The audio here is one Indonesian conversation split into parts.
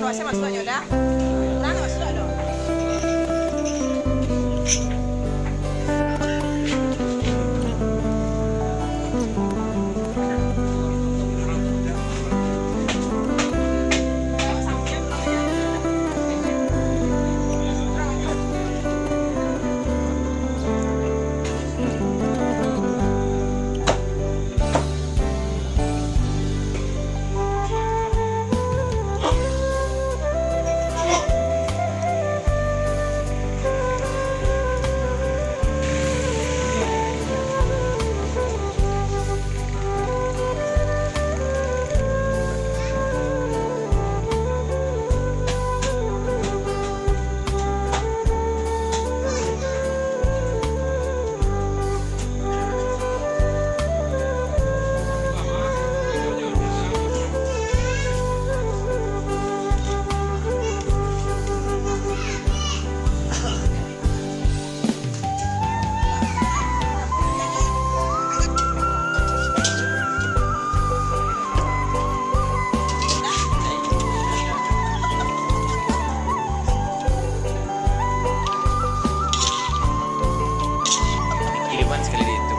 Saya masuk aja dah. Mana masuk dong? Kiriman sekali itu.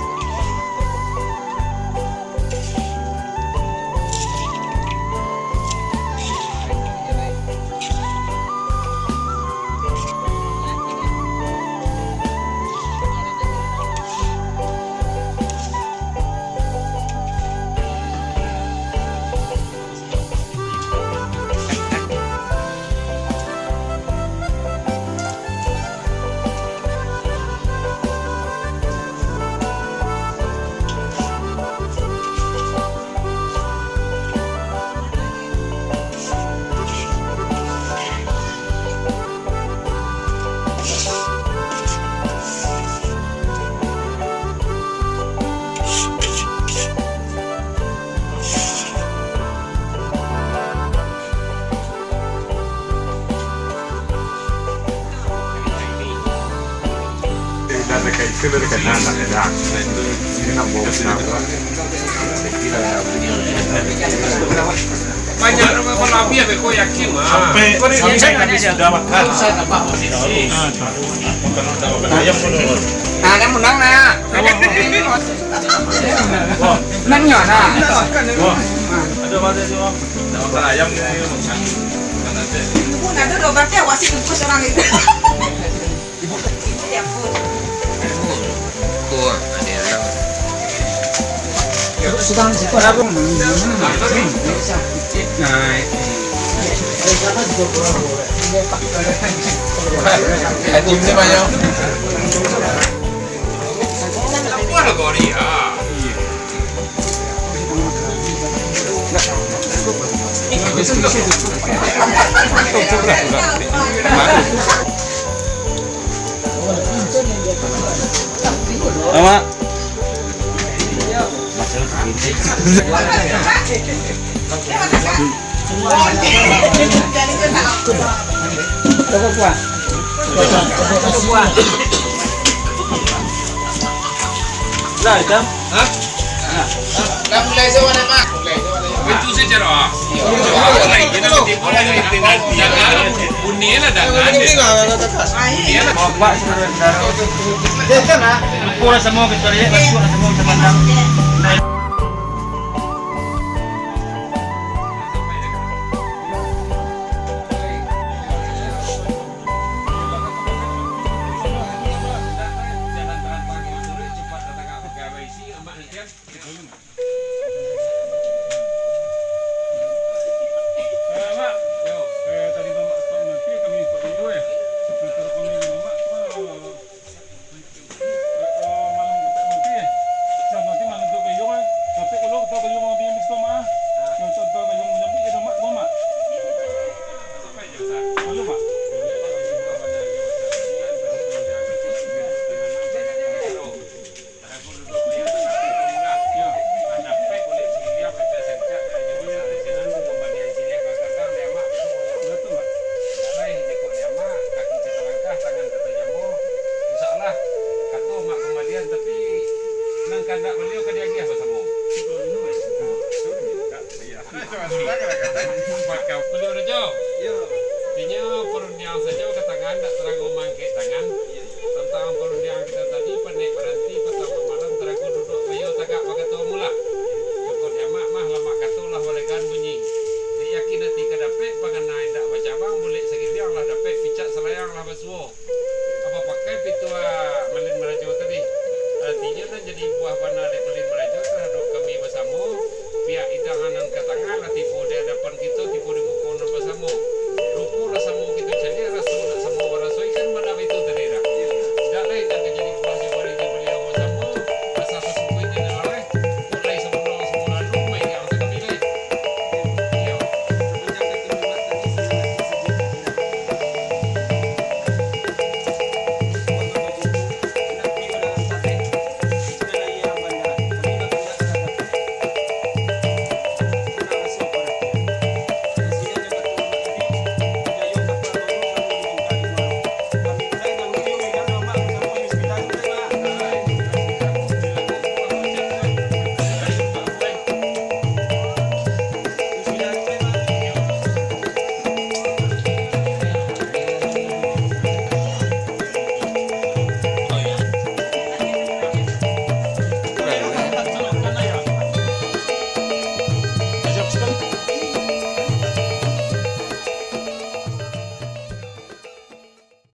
Banyak orang Malawi ya beko yakin mah. Sampai kami sudah makan. Ayam menurut. Nah, kan menang nah. Menang nhỏ nah. Ada mana semua? Makan ayam ni makan. Makan aja. Pun ada dua berarti awasi kukus orang itu. Ya pun. Kur, ada orang. Sedang sekolah pun. Nah, Tim ni banyak. Apa ada Korea? Sama. Lah, Jam. Hah? Dah mulai sewana mak. Itu sejarah. Lagi kita tipu lagi jangan bunyilah jangan. Bunyilah. Pak saudara. Jangan lah. Pura semua kecuali pura semua semandang. Malam nanti Artinya perundian saja ke tangan tak terang mangke tangan. Tentang perundian kita tadi panik berhenti pertama malam terang duduk ayo tagak pakai tu mula. Joko dia mak mah lama katulah walegan bunyi.